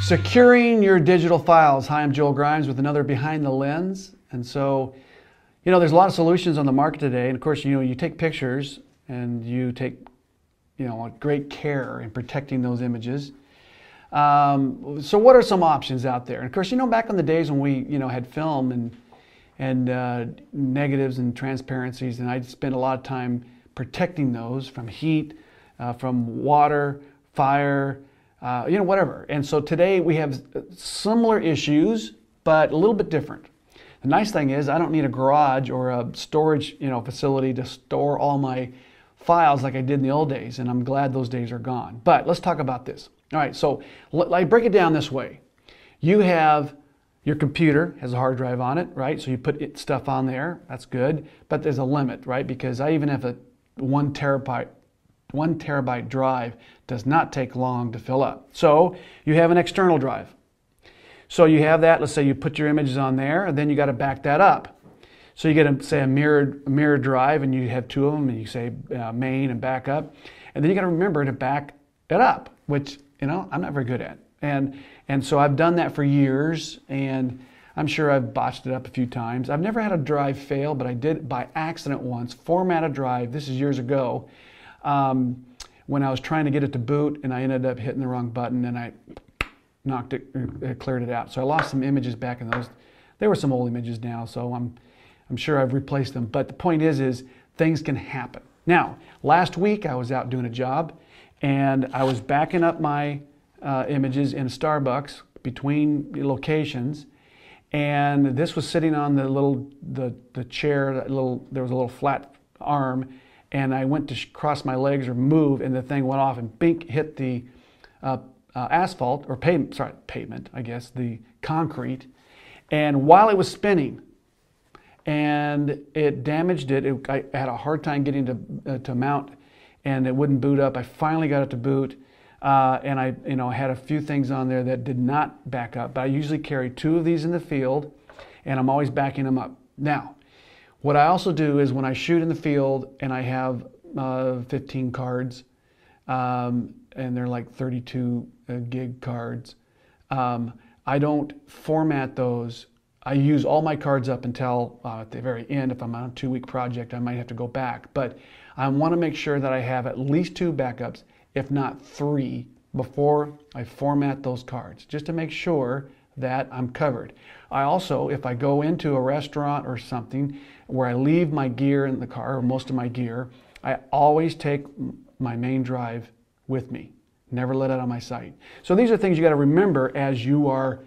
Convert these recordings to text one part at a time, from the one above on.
Securing your digital files. Hi, I'm Joel Grimes with another Behind the Lens. And so, there's a lot of solutions on the market today. And of course, you take pictures and you take, great care in protecting those images. So what are some options out there? And of course, back in the days when we, had film and negatives and transparencies, and I'd spend a lot of time protecting those from heat, from water, fire, whatever. And so today we have similar issues, but a little bit different. The nice thing is I don't need a garage or a storage, facility to store all my files like I did in the old days, and I'm glad those days are gone. But let's talk about this. All right, so I break it down this way. You have your computer has a hard drive on it, right? So you put stuff on there, that's good, but there's a limit, right? Because I even have a 1 terabyte drive does not take long to fill up. So you have an external drive. So you have that, let's say you put your images on there, and then you got to back that up. So you get say a mirrored drive, and you have 2 of them, and you say main and backup, and then you got to remember to back it up, which I'm not very good at. And so I've done that for years, and I'm sure I've botched it up a few times. I've never had a drive fail, but I did by accident once format a drive. This is years ago. When I was trying to get it to boot, and I ended up hitting the wrong button, and I knocked it, cleared it out. So I lost some images back in those. There were some old images now, so I'm sure I've replaced them. But the point is things can happen. Now, last week I was out doing a job, and I was backing up my images in Starbucks between locations, and this was sitting on the chair. There was a little flat arm. And I went to cross my legs or move, and the thing went off and bink, hit the asphalt, or pavement, I guess, the concrete. And while it was spinning, and it damaged it, I had a hard time getting to mount, and it wouldn't boot up. I finally got it to boot, and I had a few things on there that did not back up. But I usually carry 2 of these in the field, and I'm always backing them up. Now, what I also do is when I shoot in the field and I have 15 cards, and they're like 32 gig cards, I don't format those. I use all my cards up until at the very end. If I'm on a 2-week project, I might have to go back. But I want to make sure that I have at least 2 backups, if not 3, before I format those cards, just to make sure that I'm covered. I also, if I go into a restaurant or something where I leave my gear in the car, or most of my gear, I always take my main drive with me. Never let it out of my sight. So these are things you got to remember as you are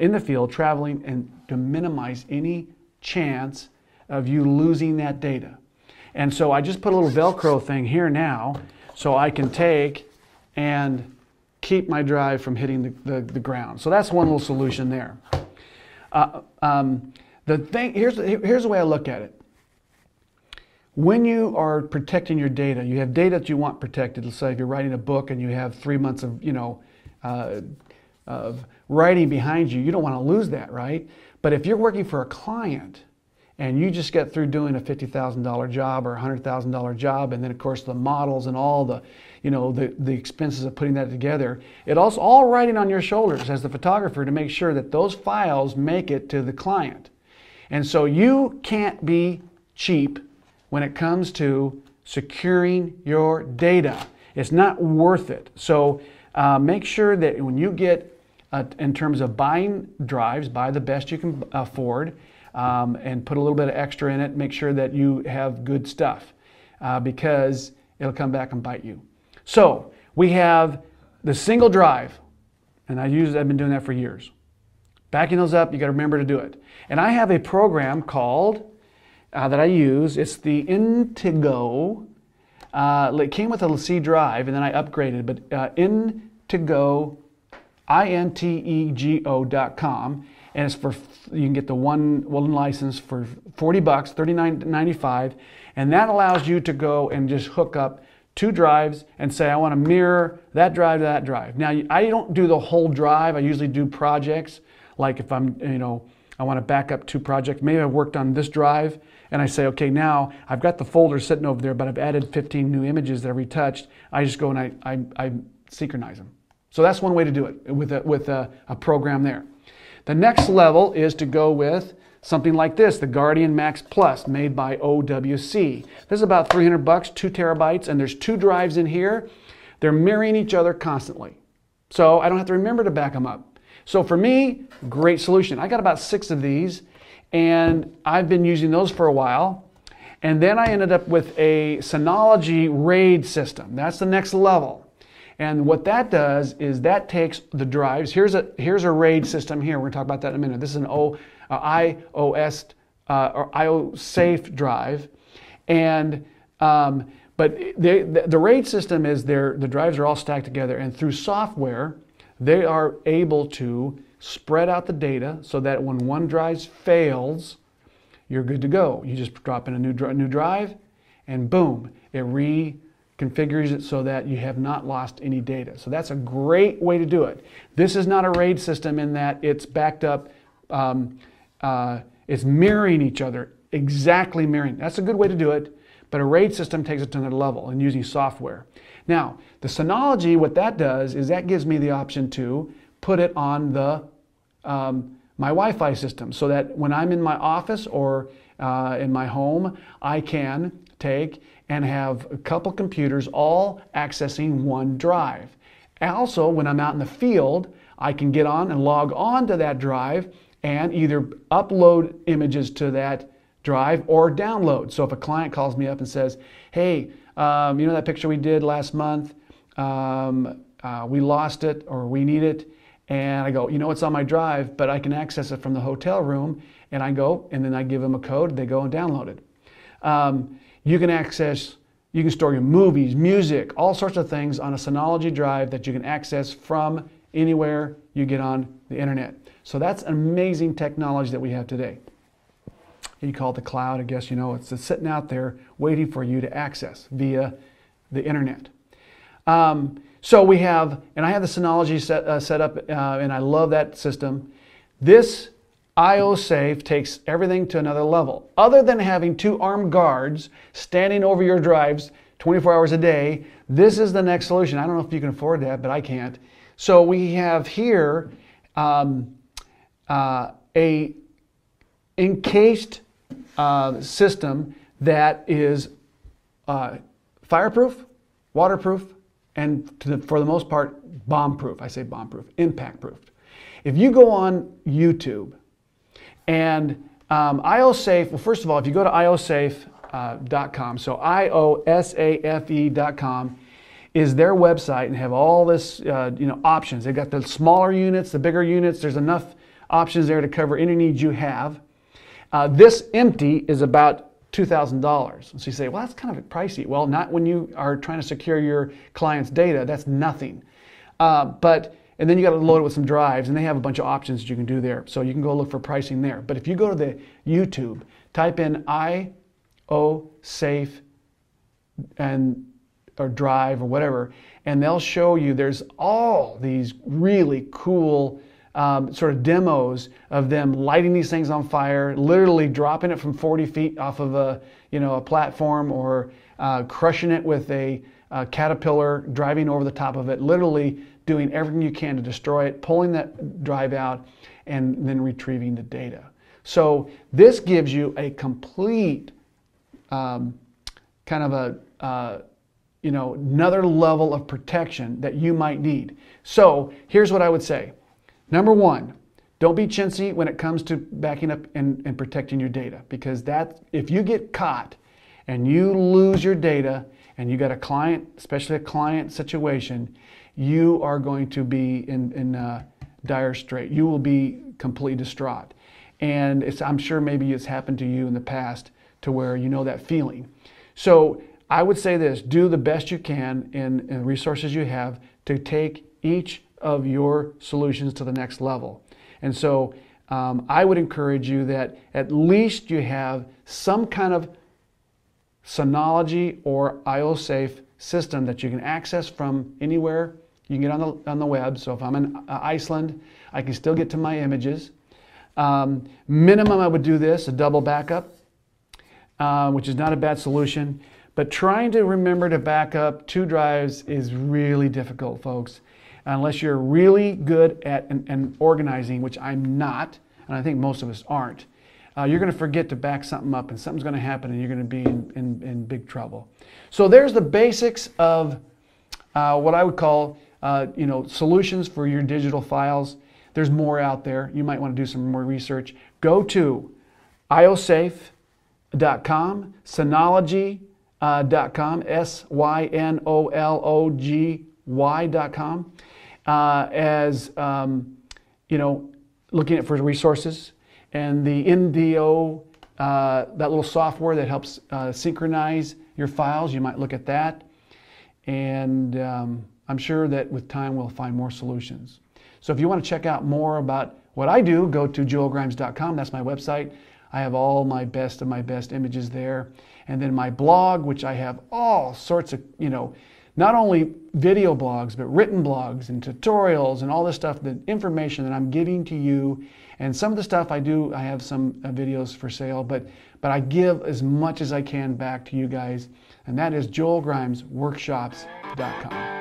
in the field traveling, and to minimize any chance of you losing that data. And so I just put a little Velcro thing here now so I can take and keep my drive from hitting the ground. So that's one little solution there. Here's the way I look at it. When you are protecting your data, you have data that you want protected. Let's say if you're writing a book and you have 3 months of writing behind you, you don't want to lose that, right? But if you're working for a client and you just get through doing a $50,000 job or a $100,000 job, and then of course the models and all the the expenses of putting that together, it also all riding on your shoulders as the photographer to make sure that those files make it to the client. And so you can't be cheap when it comes to securing your data. It's not worth it. So make sure that when you get, in terms of buying drives, buy the best you can afford, and put a little bit of extra in it. Make sure that you have good stuff, because it'll come back and bite you. So we have the single drive, and I've been doing that for years. Backing those up, you got to remember to do it. And I have a program called that I use. It's the Intego. It came with a C drive, and then I upgraded. But Intego, INTEGO.com, and it's for, you can get the one license for $40, $39.95, and that allows you to go and just hook up 2 drives and say, I want to mirror that drive to that drive. Now, I don't do the whole drive. I usually do projects. Like if I'm, I want to back up 2 projects. Maybe I worked on this drive, and I say, okay, now I've got the folder sitting over there, but I've added 15 new images that I retouched. I just go and I synchronize them. So that's one way to do it with a program there. The next level is to go with something like this, the Guardian Max Plus, made by OWC. This is about $300, 2 terabytes, and there's 2 drives in here. They're mirroring each other constantly. So I don't have to remember to back them up. So for me, great solution. I got about 6 of these, and I've been using those for a while. And then I ended up with a Synology RAID system. That's the next level. And what that does is that takes the drives. Here's a RAID system here. We're going to talk about that in a minute. This is an iOS or iOSafe drive. And but the RAID system is the drives are all stacked together, and through software, they are able to spread out the data so that when one drive fails, you're good to go. You just drop in a new drive, and boom, it reconfigures it so that you have not lost any data. So that's a great way to do it. This is not a RAID system in that it's backed up, it's mirroring each other, exactly mirroring. That's a good way to do it, but a RAID system takes it to another level and using software. Now, the Synology, what that does is that gives me the option to put it on the my Wi-Fi system, so that when I'm in my office or in my home, I can take and have a couple computers all accessing one drive. Also, when I'm out in the field, I can get on and log on to that drive and either upload images to that drive or download. So if a client calls me up and says, hey, you know that picture we did last month, we lost it or we need it, and I go, you know, it's on my drive, but I can access it from the hotel room, and I go, and then I give them a code, they go and download it. You can store your movies, music, all sorts of things on a Synology drive that you can access from anywhere you get on the internet. So that's amazing technology that we have today. You call it the cloud, I guess, you know, it's sitting out there waiting for you to access via the internet. So we have, and I have the Synology set up, and I love that system. This iOSafe takes everything to another level. Other than having 2 armed guards standing over your drives 24 hours a day, this is the next solution. I don't know if you can afford that, but I can't. So we have here a encased system that is fireproof, waterproof, and for the most part, bomb-proof. I say bomb-proof, impact-proof. If you go on YouTube and iOSafe, well, first of all, if you go to iosafe.com, so iosafe.com is their website, and have all this, options. They've got the smaller units, the bigger units. There's enough options there to cover any needs you have. This empty is about $2,000. So you say, well, that's kind of pricey. Well, not when you are trying to secure your client's data. That's nothing. And then you got to load it with some drives, and they have a bunch of options that you can do there. So you can go look for pricing there. But if you go to the YouTube, type in iOSafe or drive or whatever, and they'll show you there's all these really cool sort of demos of them lighting these things on fire, literally dropping it from 40 feet off of a platform, or crushing it with a caterpillar, driving over the top of it, literally doing everything you can to destroy it, pulling that drive out, and then retrieving the data. So this gives you a complete kind of another level of protection that you might need. So here's what I would say. Number one, don't be chintzy when it comes to backing up and protecting your data, because if you get caught and you lose your data and you got a client, especially a client situation, you are going to be in dire strait. You will be completely distraught. And I'm sure maybe it's happened to you in the past to where you know that feeling. So I would say this, do the best you can in the resources you have to take each of your solutions to the next level. And so I would encourage you that at least you have some kind of Synology or iOSafe system that you can access from anywhere you can get on the web. So if I'm in Iceland, I can still get to my images. Minimum, I would do this, a double backup, which is not a bad solution. But trying to remember to back up 2 drives is really difficult, folks. unless you're really good at and organizing, which I'm not, and I think most of us aren't, you're going to forget to back something up, and something's going to happen, and you're going to be in big trouble. So there's the basics of what I would call solutions for your digital files. There's more out there. You might want to do some more research. Go to iosafe.com, Synology.com, Synology.com, looking at for resources, and the NDO, that little software that helps synchronize your files. You might look at that, and I'm sure that with time we'll find more solutions. So if you want to check out more about what I do, go to joelgrimes.com. That's my website. I have all my best of my best images there. And then my blog, which I have all sorts of, not only video blogs, but written blogs and tutorials and all this stuff, the information that I'm giving to you. And some of the stuff I have some videos for sale, but I give as much as I can back to you guys. And that is joelgrimesworkshops.com.